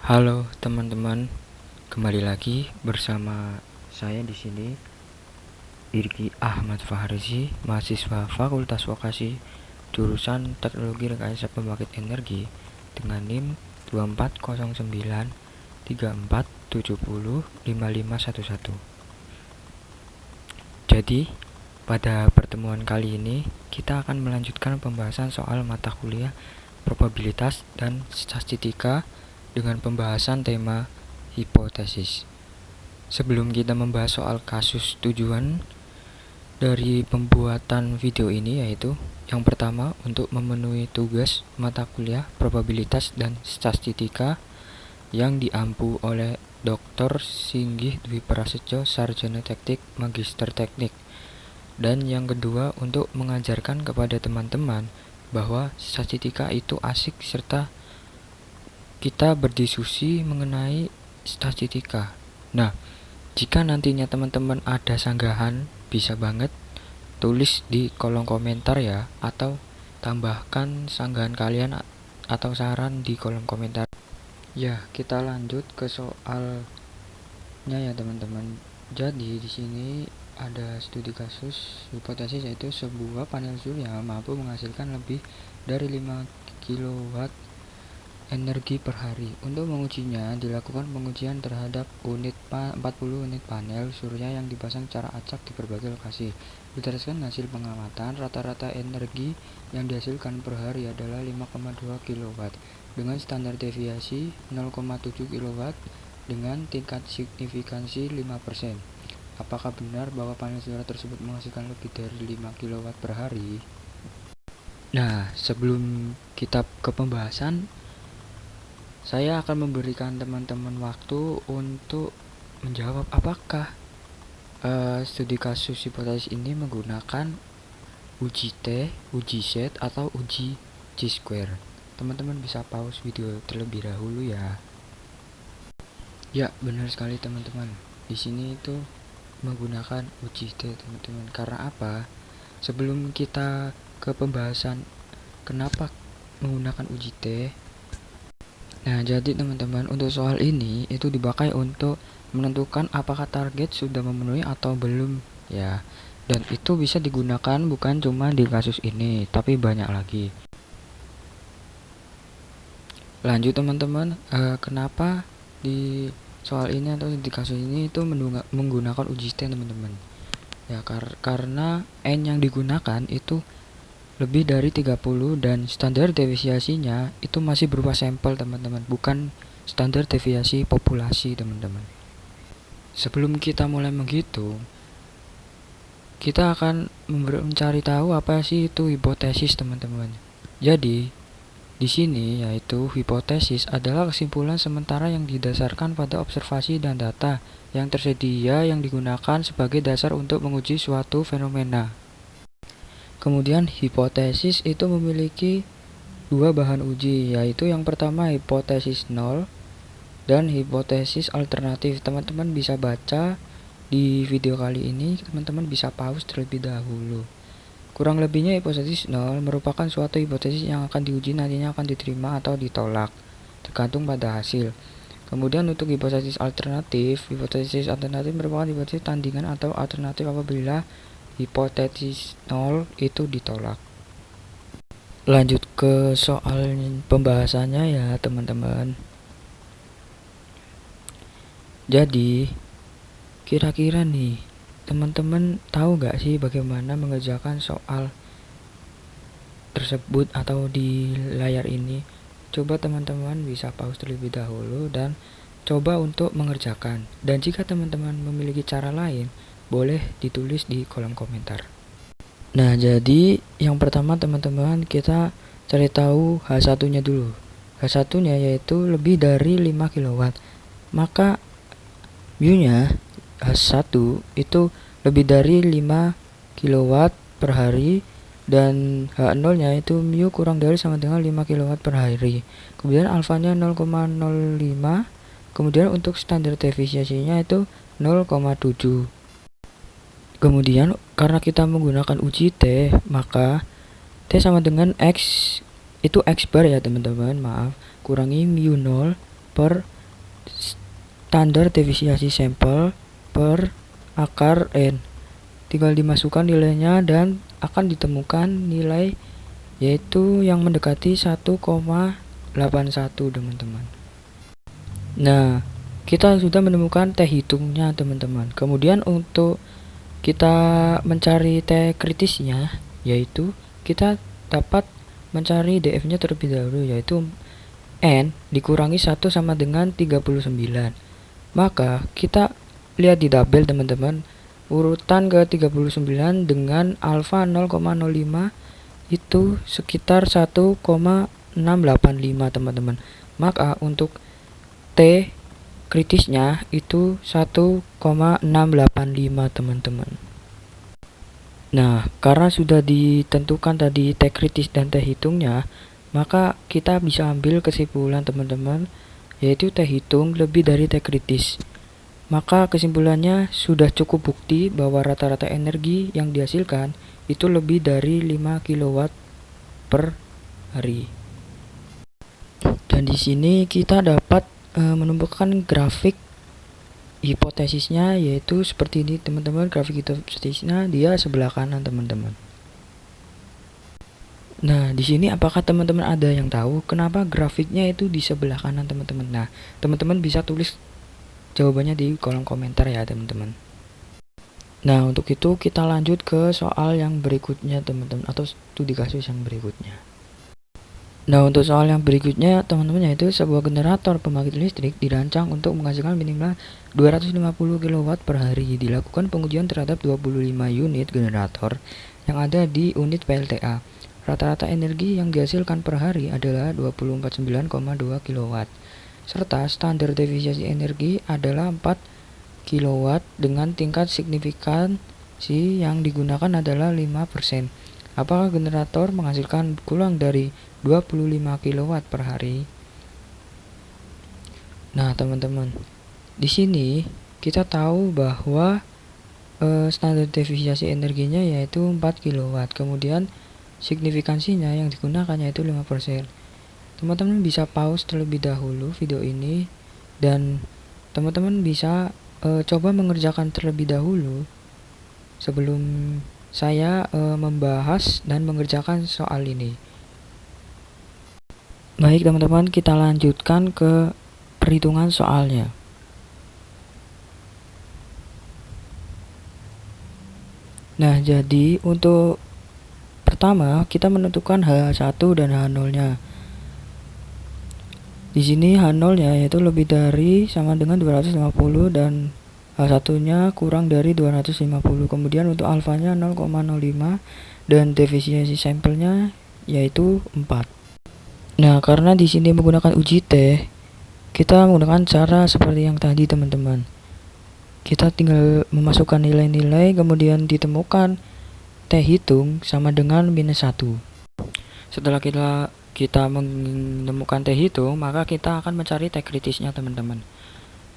Halo teman-teman, kembali lagi bersama saya di sini Irgi Ahmad Fahrezi, mahasiswa Fakultas Vokasi, jurusan Teknologi Rekayasa Pembangkit Energi dengan NIM 240934705511. Jadi, pada pertemuan kali ini kita akan melanjutkan pembahasan soal mata kuliah probabilitas dan statistika dengan pembahasan tema hipotesis. Sebelum kita membahas soal kasus tujuan dari pembuatan video ini, yaitu yang pertama untuk memenuhi tugas mata kuliah probabilitas dan statistika yang diampu oleh Dr. Singgih Dwi Prasetyo, Sarjana Teknik, Magister Teknik. Dan yang kedua untuk mengajarkan kepada teman-teman bahwa statistika itu asik serta kita berdiskusi mengenai statistika. Nah, jika nantinya teman-teman ada sanggahan, bisa banget tulis di kolom komentar ya, atau tambahkan sanggahan kalian atau saran di kolom komentar. Ya, kita lanjut ke soalnya ya teman-teman. Jadi di sini ada studi kasus hipotesis, yaitu sebuah panel surya mampu menghasilkan lebih dari 5 kW energi per hari. Untuk mengujinya, dilakukan pengujian terhadap 40 unit panel surya yang dipasang secara acak di berbagai lokasi. Berdasarkan hasil pengamatan, rata-rata energi yang dihasilkan per hari adalah 5,2 kW dengan standar deviasi 0,7 kW dengan tingkat signifikansi 5%. Apakah benar bahwa panel surya tersebut menghasilkan lebih dari 5 kW per hari? Nah, sebelum kita ke pembahasan, saya akan memberikan teman-teman waktu untuk menjawab apakah studi kasus hipotesis ini menggunakan uji T, uji Z, atau uji Chi-square. Teman-teman bisa pause video terlebih dahulu ya. Ya, benar sekali teman-teman. Di sini itu menggunakan uji T, teman-teman. Karena apa? Sebelum kita ke pembahasan kenapa menggunakan uji T, nah, jadi teman-teman, untuk soal ini itu dipakai untuk menentukan apakah target sudah memenuhi atau belum ya. Dan itu bisa digunakan bukan cuma di kasus ini, tapi banyak lagi. Lanjut teman-teman, kenapa di soal ini atau di kasus ini itu menggunakan uji T teman-teman? Ya, karena N yang digunakan itu lebih dari 30 dan standar deviasinya itu masih berupa sampel teman-teman, bukan standar deviasi populasi teman-teman. Sebelum kita mulai menghitung, kita akan mencari tahu apa sih itu hipotesis teman-teman. Jadi di sini yaitu hipotesis adalah kesimpulan sementara yang didasarkan pada observasi dan data yang tersedia yang digunakan sebagai dasar untuk menguji suatu fenomena. Kemudian hipotesis itu memiliki dua bahan uji, yaitu yang pertama hipotesis nol dan hipotesis alternatif. Teman-teman bisa baca di video kali ini, teman-teman bisa pause terlebih dahulu. Kurang lebihnya hipotesis nol merupakan suatu hipotesis yang akan diuji nantinya akan diterima atau ditolak, tergantung pada hasil. Kemudian untuk hipotesis alternatif merupakan hipotesis tandingan atau alternatif apabila hipotesis nol itu ditolak. Lanjut ke soal pembahasannya ya teman-teman. Jadi kira-kira nih teman-teman tahu gak sih bagaimana mengerjakan soal tersebut atau di layar ini? Coba teman-teman bisa pause terlebih dahulu dan coba untuk mengerjakan. Dan jika teman-teman memiliki cara lain, boleh ditulis di kolom komentar. Nah, jadi yang pertama teman-teman, kita cari tahu H1-nya dulu. H1-nya yaitu lebih dari 5 kW. Maka mu-nya H1 itu lebih dari 5 kW per hari, dan H0-nya itu mu kurang dari sama dengan 5 kW per hari. Kemudian alfanya 0,05. Kemudian untuk standar deviasinya itu 0,7. Kemudian karena kita menggunakan uji T, maka T sama dengan X, itu X bar ya teman-teman, maaf, kurangi mu 0 per standar deviasi sampel per akar N. Tinggal dimasukkan nilainya dan akan ditemukan nilai yaitu yang mendekati 1,81 teman-teman. Nah, kita sudah menemukan T hitungnya teman-teman. Kemudian untuk kita mencari T kritisnya, yaitu kita dapat mencari DF-nya terlebih dahulu, yaitu N dikurangi 1 sama dengan 39. Maka kita lihat di tabel teman-teman, urutan ke 39 dengan alfa 0,05 itu sekitar 1,685 teman-teman. Maka untuk T kritisnya itu 1,685 teman-teman. Nah, karena sudah ditentukan tadi T kritis dan T hitungnya, maka kita bisa ambil kesimpulan teman-teman, yaitu T hitung lebih dari T kritis. Maka kesimpulannya sudah cukup bukti bahwa rata-rata energi yang dihasilkan itu lebih dari 5 kW per hari. Dan di sini kita dapat menemukan grafik hipotesisnya, yaitu seperti ini teman-teman. Grafik hipotesisnya dia sebelah kanan teman-teman. Nah, di sini apakah teman-teman ada yang tahu kenapa grafiknya itu di sebelah kanan teman-teman? Nah, teman-teman bisa tulis jawabannya di kolom komentar ya teman-teman. Nah, untuk itu kita lanjut ke soal yang berikutnya teman-teman, atau studi kasus yang berikutnya. Nah, untuk soal yang berikutnya teman-teman, yaitu sebuah generator pembangkit listrik dirancang untuk menghasilkan minimal 250 kW per hari. Dilakukan pengujian terhadap 25 unit generator yang ada di unit PLTA. Rata-rata energi yang dihasilkan per hari adalah 249,2 kW. Serta standar deviasi energi adalah 4 kW dengan tingkat signifikansi yang digunakan adalah 5%. Apakah generator menghasilkan kurang dari 25 kW per hari? Nah, teman-teman, di sini kita tahu bahwa standar deviasi energinya yaitu 4 kW. Kemudian signifikansinya yang digunakan yaitu 5%. Teman-teman bisa pause terlebih dahulu video ini dan teman-teman bisa coba mengerjakan terlebih dahulu sebelum saya membahas dan mengerjakan soal ini. Baik teman-teman, kita lanjutkan ke perhitungan soalnya. Nah, jadi untuk pertama kita menentukan H1 dan H0-nya. Di sini H0-nya yaitu lebih dari sama dengan 250 dan H1-nya kurang dari 250. Kemudian untuk alfanya 0,05 dan deviasi sampelnya yaitu 4. Nah, karena di sini menggunakan uji T, kita menggunakan cara seperti yang tadi teman-teman. Kita tinggal memasukkan nilai-nilai, kemudian ditemukan T hitung sama dengan -1. Setelah kita menemukan T hitung, maka kita akan mencari T kritisnya teman-teman.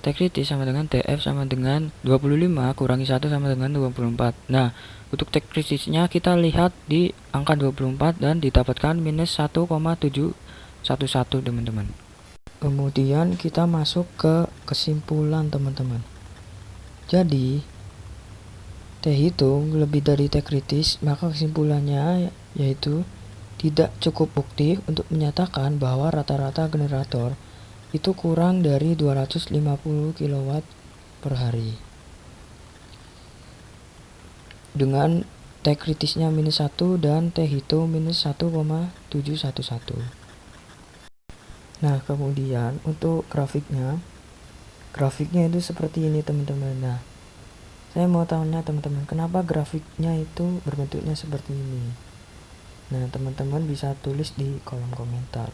T kritis sama dengan TF sama dengan 25 kurangi 1 sama dengan 24. Nah, untuk T kritisnya kita lihat di angka 24 dan didapatkan -1,711 teman-teman. Kemudian kita masuk ke kesimpulan teman-teman. Jadi T hitung lebih dari T kritis, maka kesimpulannya yaitu tidak cukup bukti untuk menyatakan bahwa rata-rata generator itu kurang dari 250 kW per hari. Dengan T kritisnya -1 dan T hitung -1,711. Nah, kemudian untuk grafiknya itu seperti ini teman-teman. Nah, saya mau tanya teman-teman, kenapa grafiknya itu berbentuknya seperti ini? Nah, teman-teman bisa tulis di kolom komentar.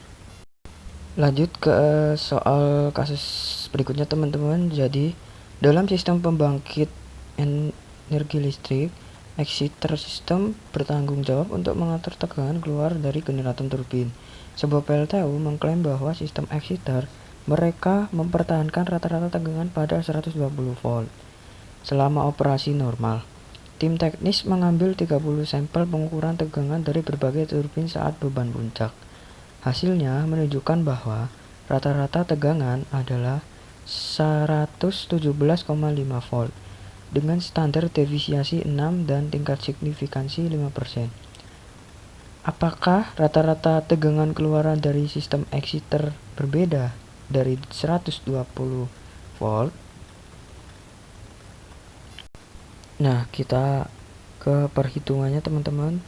Lanjut ke soal kasus berikutnya teman-teman. Jadi, dalam sistem pembangkit energi listrik, exciter system bertanggung jawab untuk mengatur tegangan keluar dari generator turbin. Sebuah PLTU mengklaim bahwa sistem exciter mereka mempertahankan rata-rata tegangan pada 120 volt selama operasi normal. Tim teknis mengambil 30 sampel pengukuran tegangan dari berbagai turbin saat beban puncak. Hasilnya menunjukkan bahwa rata-rata tegangan adalah 117,5 volt dengan standar defisiensi 6 dan tingkat signifikansi 5%. Apakah rata-rata tegangan keluaran dari sistem exciter berbeda dari 120 volt? Nah, kita ke perhitungannya teman-teman.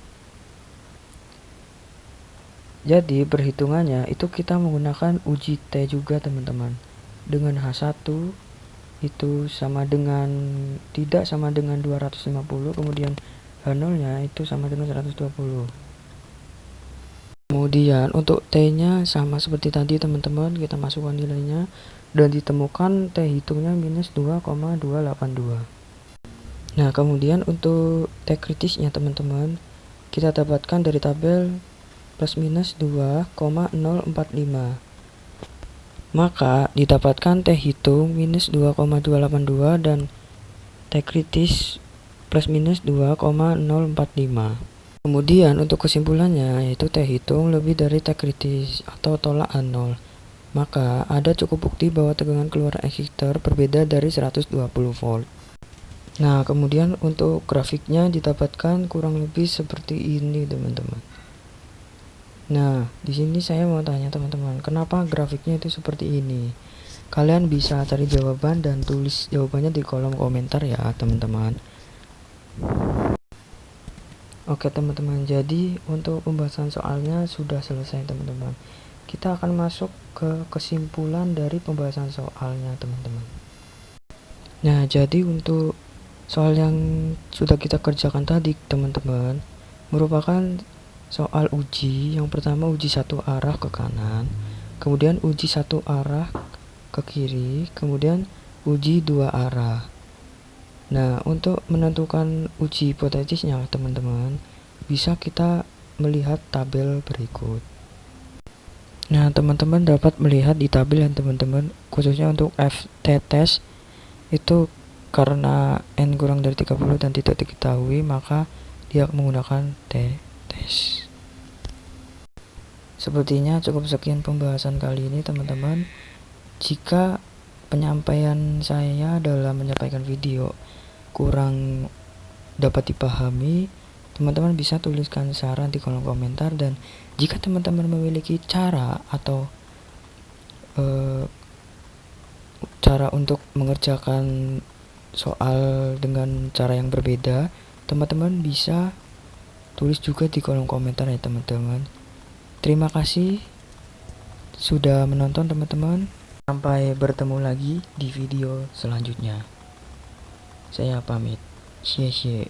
Jadi perhitungannya itu kita menggunakan uji T juga teman-teman. Dengan H1 itu tidak sama dengan 250, kemudian H0-nya itu sama dengan 120. Kemudian untuk T-nya sama seperti tadi teman-teman, kita masukkan nilainya dan ditemukan T hitungnya minus 2,282. Nah, kemudian untuk T kritisnya teman-teman, kita dapatkan dari tabel plus minus 2,045. Maka didapatkan T hitung minus 2,282 dan T kritis plus minus 2,045. Kemudian untuk kesimpulannya yaitu T hitung lebih dari T kritis atau tolak A0. Maka ada cukup bukti bahwa tegangan keluar exciter berbeda dari 120 volt. Nah, kemudian untuk grafiknya didapatkan kurang lebih seperti ini teman-teman. Nah, di sini saya mau tanya teman-teman, kenapa grafiknya itu seperti ini? Kalian bisa cari jawaban dan tulis jawabannya di kolom komentar ya teman-teman. Oke teman-teman, jadi untuk pembahasan soalnya sudah selesai teman-teman. Kita akan masuk ke kesimpulan dari pembahasan soalnya teman-teman. Nah, jadi untuk soal yang sudah kita kerjakan tadi teman-teman merupakan soal uji. Yang pertama uji satu arah ke kanan, kemudian uji satu arah ke kiri, kemudian uji dua arah. Nah, untuk menentukan uji hipotesisnya teman-teman, bisa kita melihat tabel berikut. Nah, teman-teman dapat melihat di tabel yang teman-teman, khususnya untuk FT test itu karena N kurang dari 30 dan tidak diketahui, maka dia menggunakan T test. Sepertinya cukup sekian pembahasan kali ini teman-teman. Jika penyampaian saya dalam menyampaikan video kurang dapat dipahami, teman-teman bisa tuliskan saran di kolom komentar. Dan jika teman-teman memiliki cara atau cara untuk mengerjakan soal dengan cara yang berbeda, teman-teman bisa tulis juga di kolom komentar ya teman-teman. Terima kasih sudah menonton teman-teman. Sampai bertemu lagi di video selanjutnya. Saya pamit. Xie xie.